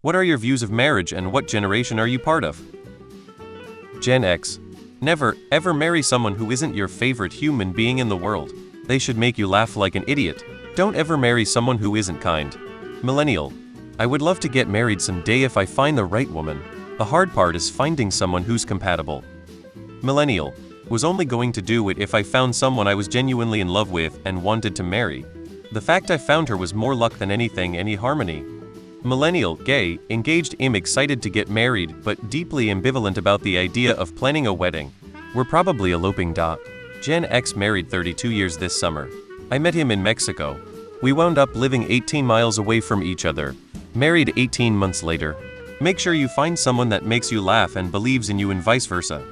What are your views of marriage and what generation are you part of? Gen X. Never, ever marry someone who isn't your favorite human being in the world. They should make you laugh like an idiot. Don't ever marry someone who isn't kind. Millennial. I would love to get married someday if I find the right woman. The hard part is finding someone who's compatible. Millennial. Was only going to do it if I found someone I was genuinely in love with and wanted to marry. The fact I found her was more luck than anything, any harmony. Millennial, gay, engaged, excited to get married, but deeply ambivalent about the idea of planning a wedding. We're probably eloping. Gen X married 32 years this summer. I met him in Mexico. We wound up living 18 miles away from each other. Married 18 months later. Make sure you find someone that makes you laugh and believes in you and vice versa.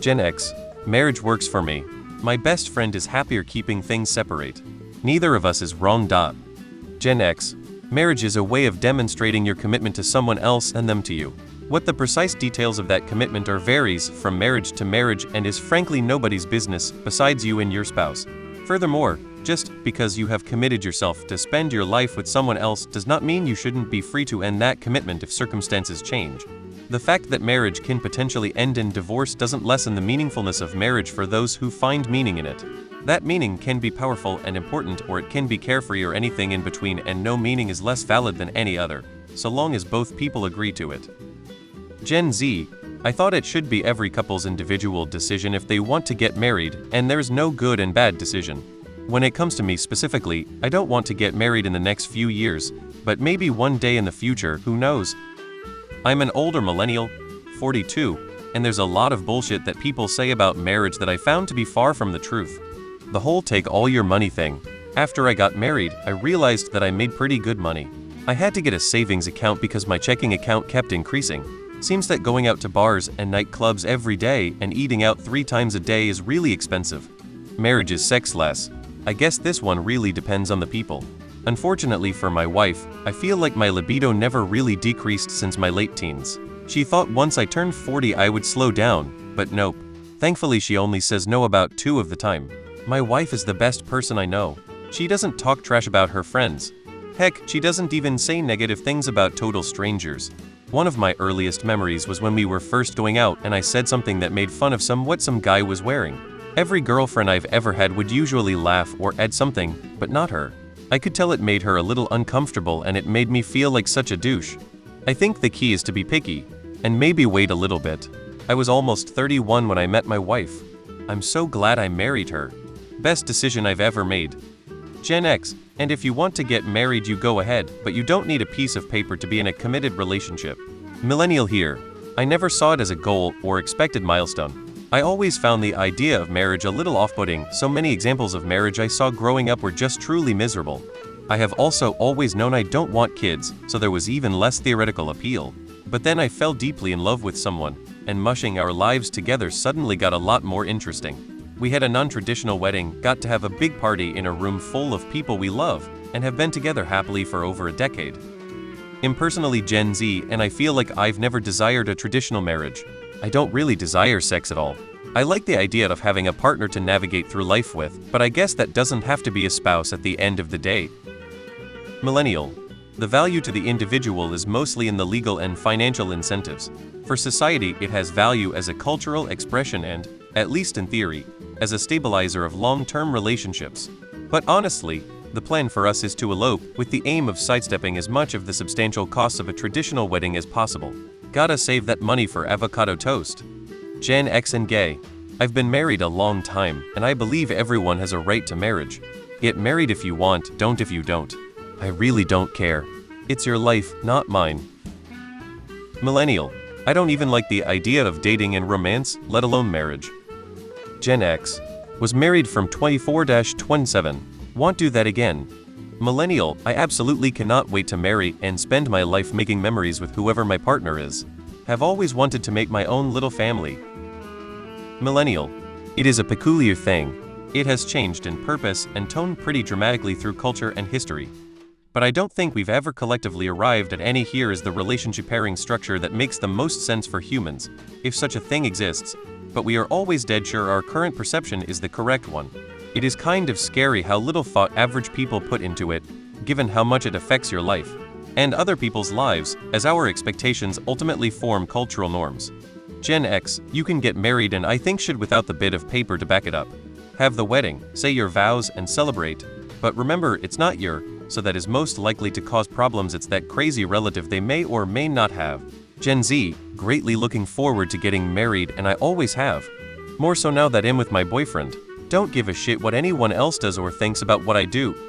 Gen X. Marriage works for me. My best friend is happier keeping things separate. Neither of us is wrong. Gen X. Marriage is a way of demonstrating your commitment to someone else and them to you. What the precise details of that commitment are varies from marriage to marriage and is frankly nobody's business besides you and your spouse. Furthermore, just because you have committed yourself to spend your life with someone else does not mean you shouldn't be free to end that commitment if circumstances change. The fact that marriage can potentially end in divorce doesn't lessen the meaningfulness of marriage for those who find meaning in it. That meaning can be powerful and important, or it can be carefree or anything in between, and no meaning is less valid than any other, so long as both people agree to it. Gen Z. I thought it should be every couple's individual decision if they want to get married, and there's no good and bad decision. When it comes to me specifically, I don't want to get married in the next few years, but maybe one day in the future, who knows? I'm an older millennial, 42, and there's a lot of bullshit that people say about marriage that I found to be far from the truth. The whole take all your money thing. After I got married, I realized that I made pretty good money. I had to get a savings account because my checking account kept increasing. Seems that going out to bars and nightclubs every day and eating out 3 times a day is really expensive. Marriage is sexless. I guess this one really depends on the people. Unfortunately for my wife, I feel like my libido never really decreased since my late teens. She thought once I turned 40 I would slow down, but nope. Thankfully she only says no about 2 of the time. My wife is the best person I know. She doesn't talk trash about her friends. Heck, she doesn't even say negative things about total strangers. One of my earliest memories was when we were first going out and I said something that made fun of what some guy was wearing. Every girlfriend I've ever had would usually laugh or add something, but not her. I could tell it made her a little uncomfortable and it made me feel like such a douche. I think the key is to be picky, and maybe wait a little bit. I was almost 31 when I met my wife. I'm so glad I married her. Best decision I've ever made. Gen X. And if you want to get married you go ahead, but you don't need a piece of paper to be in a committed relationship. Millennial here. I never saw it as a goal or expected milestone. I always found the idea of marriage a little off-putting. So many examples of marriage I saw growing up were just truly miserable. I have also always known I don't want kids, so there was even less theoretical appeal. But then I fell deeply in love with someone, and mushing our lives together suddenly got a lot more interesting. We had a non-traditional wedding, got to have a big party in a room full of people we love, and have been together happily for over a decade. I'm personally Gen Z, and I feel like I've never desired a traditional marriage. I don't really desire sex at all. I like the idea of having a partner to navigate through life with, but I guess that doesn't have to be a spouse at the end of the day. Millennial. The value to the individual is mostly in the legal and financial incentives. For society, it has value as a cultural expression and, at least in theory, as a stabilizer of long-term relationships. But honestly, the plan for us is to elope, with the aim of sidestepping as much of the substantial costs of a traditional wedding as possible. Gotta save that money for avocado toast. Gen X and gay. I've been married a long time, and I believe everyone has a right to marriage. Get married if you want, don't if you don't. I really don't care. It's your life, not mine. Millennial. I don't even like the idea of dating and romance, let alone marriage. Gen X. Was married from 24-27. Won't do that again. Millennial. I absolutely cannot wait to marry and spend my life making memories with whoever my partner is. Have always wanted to make my own little family. Millennial. It is a peculiar thing. It has changed in purpose and tone pretty dramatically through culture and history. But I don't think we've ever collectively arrived at any here is the relationship pairing structure that makes the most sense for humans, if such a thing exists, but we are always dead sure our current perception is the correct one. It is kind of scary how little thought average people put into it, given how much it affects your life. and other people's lives, as our expectations ultimately form cultural norms. Gen X, you can get married and I think should without the bit of paper to back it up. Have the wedding, say your vows and celebrate, but remember it's not your, so that is most likely to cause problems. It's that crazy relative they may or may not have. Gen Z, greatly looking forward to getting married and I always have. More so now that I'm with my boyfriend. Don't give a shit what anyone else does or thinks about what I do.